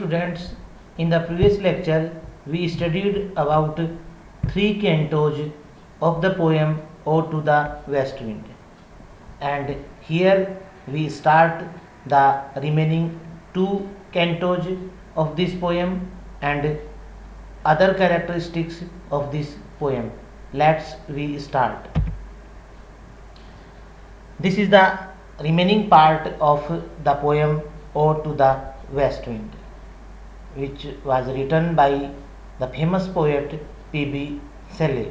students, in the previous lecture we studied about three cantos of the poem Ode to the West Wind, and here we start the remaining two cantos of this poem and other characteristics of this poem. Let's we start. This is the remaining part of the poem Ode to the West Wind, which was written by the famous poet P.B. Shelley.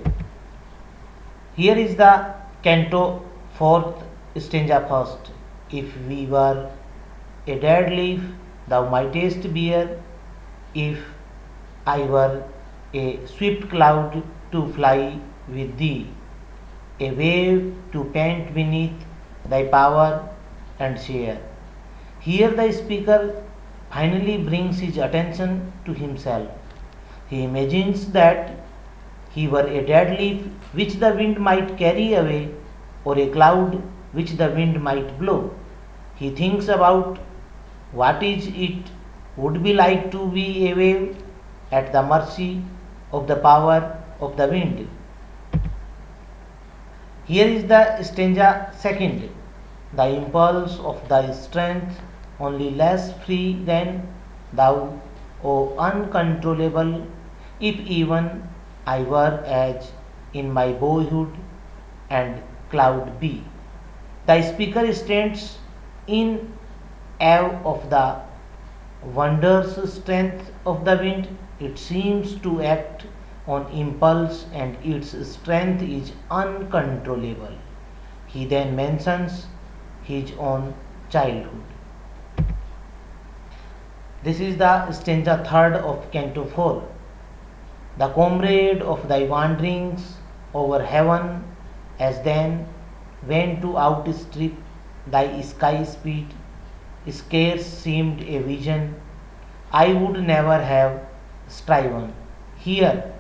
Here is the canto fourth stanza first. If we were a dead leaf, thou mightest bear. If I were a swift cloud to fly with thee, a wave to pant beneath thy power and share. Here the speaker finally brings his attention to himself. He imagines that he were a dead leaf which the wind might carry away, or a cloud which the wind might blow. He thinks about what is it would be like to be a wave at the mercy of the power of the wind. Here is the stanza second. The impulse of thy strength only less free than thou, O uncontrollable, if even I were as in my boyhood and cloud be. The speaker stands in awe of the wondrous strength of the wind. It seems to act on impulse and its strength is uncontrollable. He then mentions his own childhood. This is the stanza third of Canto 4. The comrade of thy wanderings over heaven, as then went to outstrip thy sky speed, scarce seemed a vision I would never have striven. Here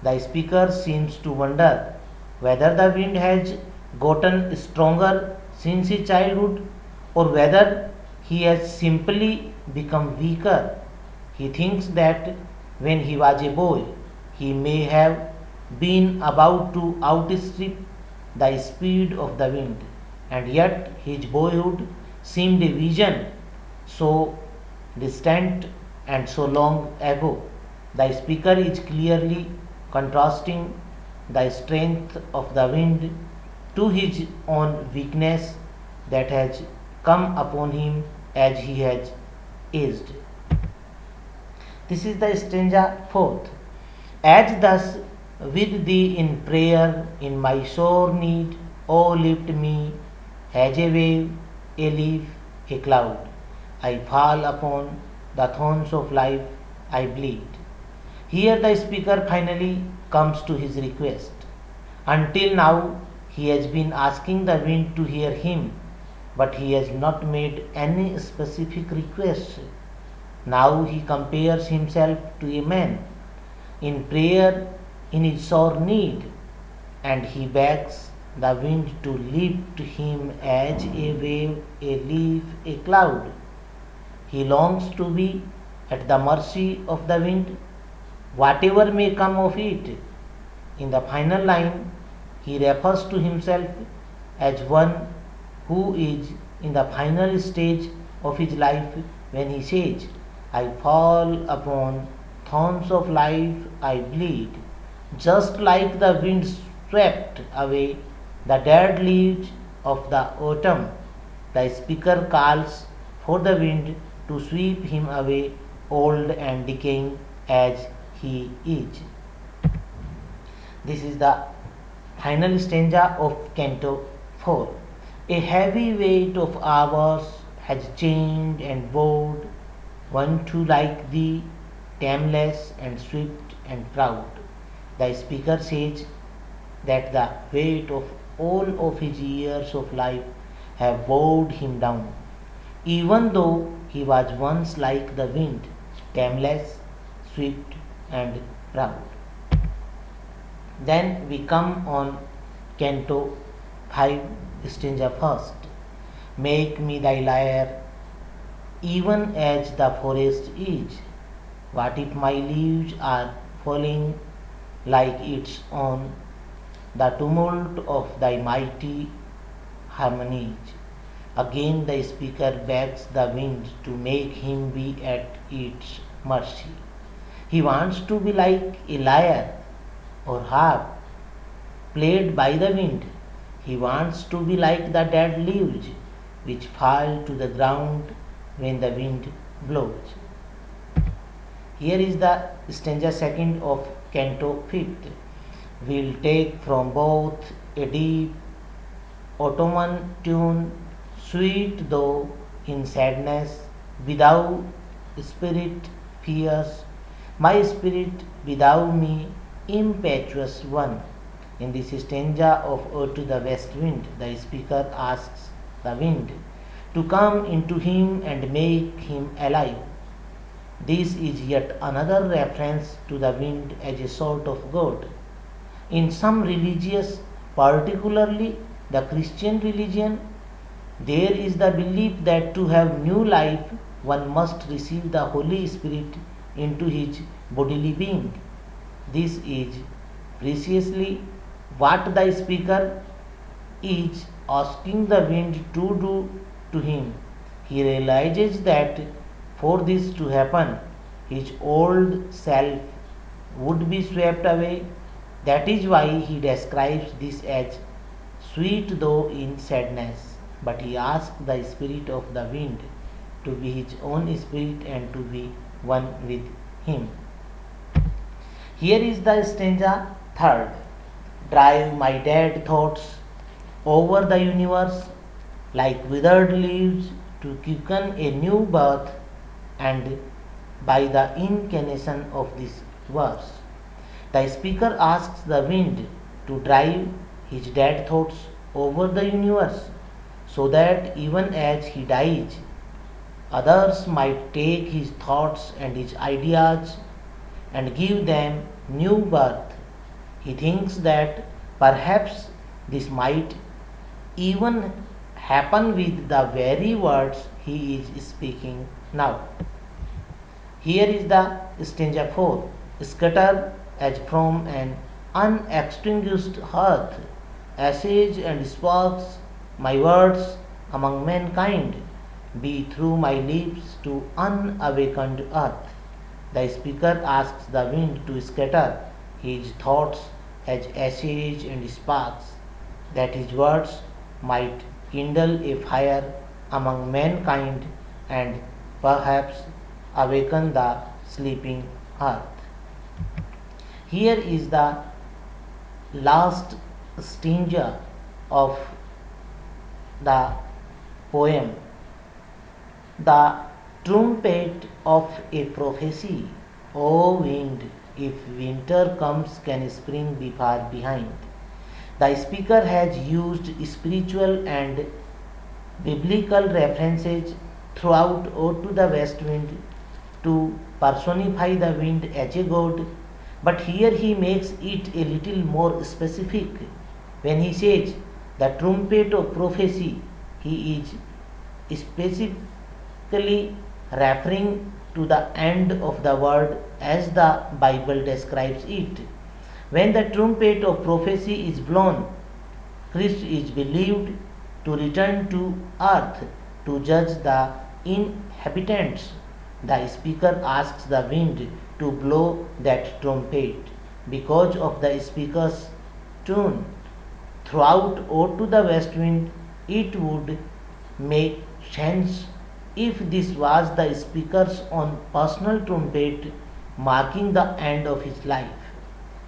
the speaker seems to wonder whether the wind has gotten stronger since his childhood, or whether he has simply become weaker. He thinks that when he was a boy, he may have been about to outstrip the speed of the wind, and yet his boyhood seemed a vision so distant and so long ago. The speaker is clearly contrasting the strength of the wind to his own weakness that has come upon him as he has aged. This is the stanza fourth. As thus with thee in prayer in my sore need, O lift me as a wave, a leaf, a cloud. I fall upon the thorns of life, I bleed. Here the speaker finally comes to his request. Until now he has been asking the wind to hear him, but he has not made any specific request. Now he compares himself to a man in prayer in his sore need, and he begs the wind to lift him as a wave, a leaf, a cloud. He longs to be at the mercy of the wind, whatever may come of it. In the final line, he refers to himself as one who is in the final stage of his life when he says, I fall upon thorns of life, I bleed. Just like the wind swept away the dead leaves of the autumn, the speaker calls for the wind to sweep him away, old and decaying as he is. This is the final stanza of Canto 4. A heavy weight of hours has chained and bowed one too like thee, tameless and swift and proud. The speaker says that the weight of all of his years of life have bowed him down, even though he was once like the wind, tameless, swift and proud. Then we come on Canto 5, stanza first. Make me thy lyre, even as the forest is. What if my leaves are falling like its own, the tumult of thy mighty harmonies? Again the speaker begs the wind to make him be at its mercy. He wants to be like a lyre or harp played by the wind. He wants to be like the dead leaves which fall to the ground when the wind blows. Here is the stanza second of Canto fifth. We'll take from both a deep Ottoman tune, sweet though in sadness, without spirit fears, my spirit without me, impetuous one. In this stanza of Ode to the West Wind, the speaker asks the wind to come into him and make him alive. This is yet another reference to the wind as a sort of God. In some religious, particularly the Christian religion, there is the belief that to have new life one must receive the Holy Spirit into his bodily being. This is precisely what the speaker is asking the wind to do to him. He realizes that for this to happen, his old self would be swept away. That is why he describes this as sweet though in sadness. But he asks the spirit of the wind to be his own spirit and to be one with him. Here is the stanza third. Drive my dead thoughts over the universe like withered leaves to quicken a new birth, and by the incarnation of this verse, the speaker asks the wind to drive his dead thoughts over the universe, so that even as he dies, others might take his thoughts and his ideas and give them new birth. He thinks that perhaps this might even happen with the very words he is speaking now. Here is the stanza 4. Scatter as from an unextinguished hearth, ashes and sparks, my words among mankind, be through my lips to unawakened earth. The speaker asks the wind to scatter his thoughts as ashes and sparks, that his words might kindle a fire among mankind and perhaps awaken the sleeping earth. Here is the last stanza of the poem, the trumpet of a prophecy. O wind, if winter comes, can spring be far behind? The speaker has used spiritual and biblical references throughout Ode to the West Wind to personify the wind as a god, but here he makes it a little more specific. When he says the trumpet of prophecy, he is specifically referring to the end of the world as the Bible describes it. When the trumpet of prophecy is blown, Christ is believed to return to earth to judge the inhabitants. The speaker asks the wind to blow that trumpet. Because of the speaker's tune throughout Ode to the West Wind, it would make sense if this was the speaker's own personal trumpet marking the end of his life.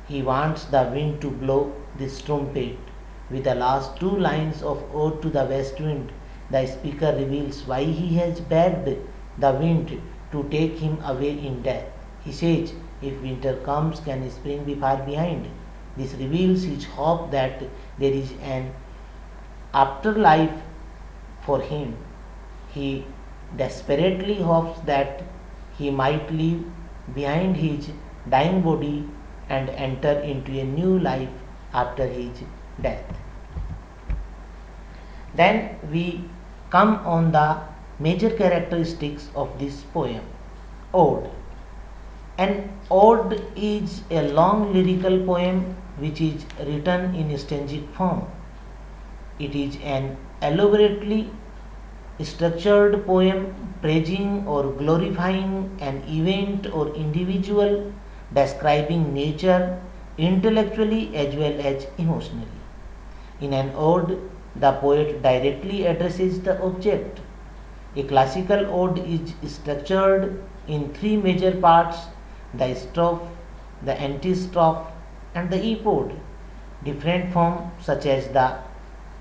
He wants the wind to blow this trumpet. With the last two lines of Ode to the West Wind, the speaker reveals why he has begged the wind to take him away in death. He says, if winter comes, can spring be far behind? This reveals his hope that there is an afterlife for him. He desperately hopes that he might leave behind his dying body and enter into a new life after his death. Then we come on the major characteristics of this poem, Ode. An ode is a long lyrical poem which is written in stanzic form. It is an elaborately structured poem praising or glorifying an event or individual, describing nature intellectually as well as emotionally. In an ode, the poet directly addresses the object. A classical ode is structured in three major parts: the strophe, the antistrophe, and the epode. Different forms such as the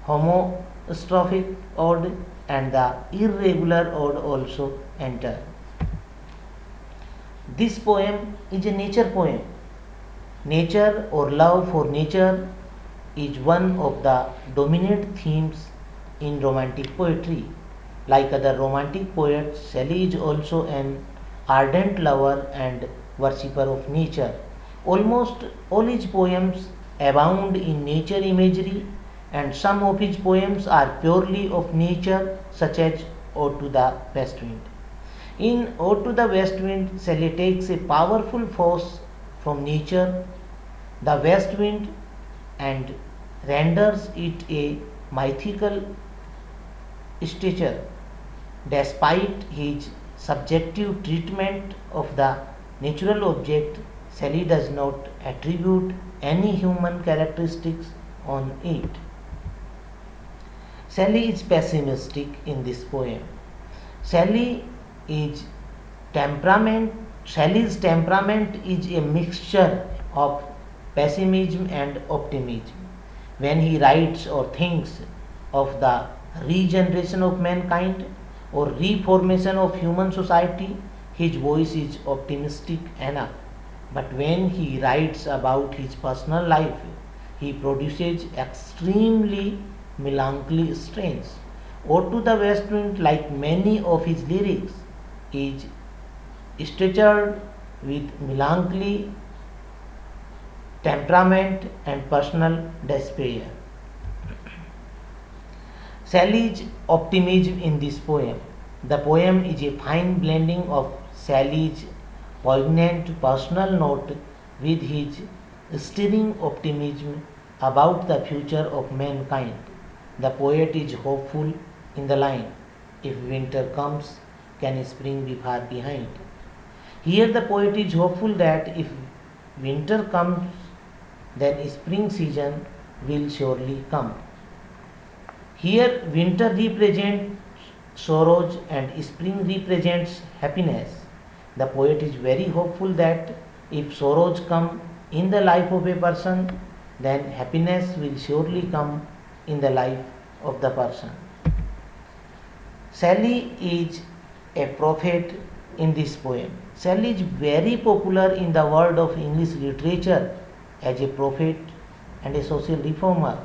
homostrophic ode and the irregular ode also enter. This poem is a nature poem. Nature or love for nature is one of the dominant themes in romantic poetry. Like other romantic poets, Shelley is also an ardent lover and worshipper of nature. Almost all his poems abound in nature imagery, and some of his poems are purely of nature, such as Ode to the West Wind. In Ode to the West Wind, Shelley takes a powerful force from nature, the west wind, and renders it a mythical stature. Despite his subjective treatment of the natural object, Shelley does not attribute any human characteristics on it. Shelley is pessimistic in this poem. Shelley is temperament Shelley's temperament is a mixture of pessimism and optimism. When he writes or thinks of the regeneration of mankind or reformation of human society, his voice is optimistic enough. But when he writes about his personal life, he produces extremely melancholy strains. Ode to the West Wind, like many of his lyrics, is structured with melancholy, temperament, and personal despair. Shelley's optimism in this poem. The poem is a fine blending of Shelley's poignant personal note with his stirring optimism about the future of mankind. The poet is hopeful in the line, "If winter comes, can spring be far behind?" Here the poet is hopeful that if winter comes, then spring season will surely come. Here winter represents sorrows and spring represents happiness. The poet is very hopeful that if sorrows come in the life of a person, then happiness will surely come in the life of the person. Shelley is a prophet in this poem. Shelley is very popular in the world of English literature as a prophet and a social reformer.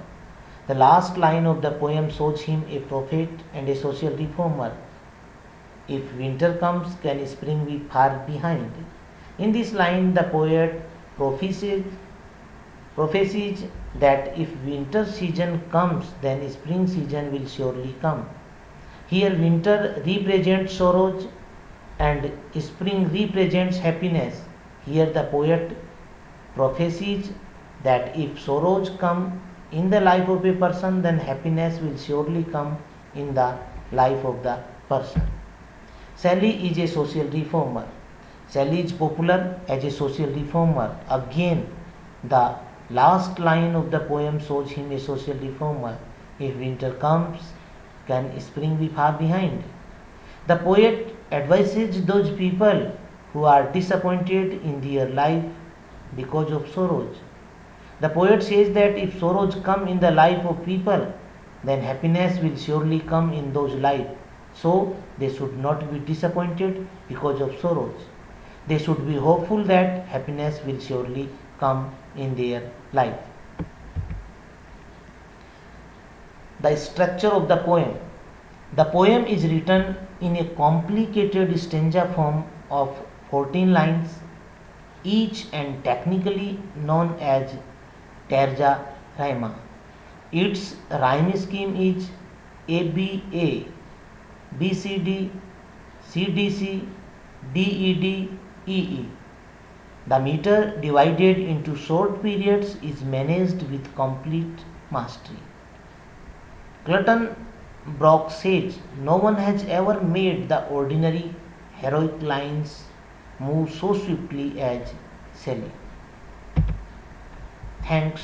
The last line of the poem shows him a prophet and a social reformer. If winter comes, can spring be far behind? In this line, the poet prophesies that if winter season comes, then spring season will surely come. Here, winter represents sorrows and spring represents happiness. Here, the poet prophesies that if sorrows come in the life of a person, then happiness will surely come in the life of the person. Shelley is a social reformer. Shelley is popular as a social reformer. Again, the last line of the poem shows him a social reformer. If winter comes, can spring be far behind? The poet advises those people who are disappointed in their life because of sorrows. The poet says that if sorrows come in the life of people, then happiness will surely come in those lives. So they should not be disappointed because of sorrows. They should be hopeful that happiness will surely come in their life. The structure of the poem. The poem is written in a complicated stanza form of 14 lines, each and technically known as terza rima. Its rhyme scheme is ABA, BCD, CDC, DED, EE. The meter divided into short periods is managed with complete mastery. Clayton Brock says, "No one has ever made the ordinary heroic lines move so swiftly as Shelley." Thanks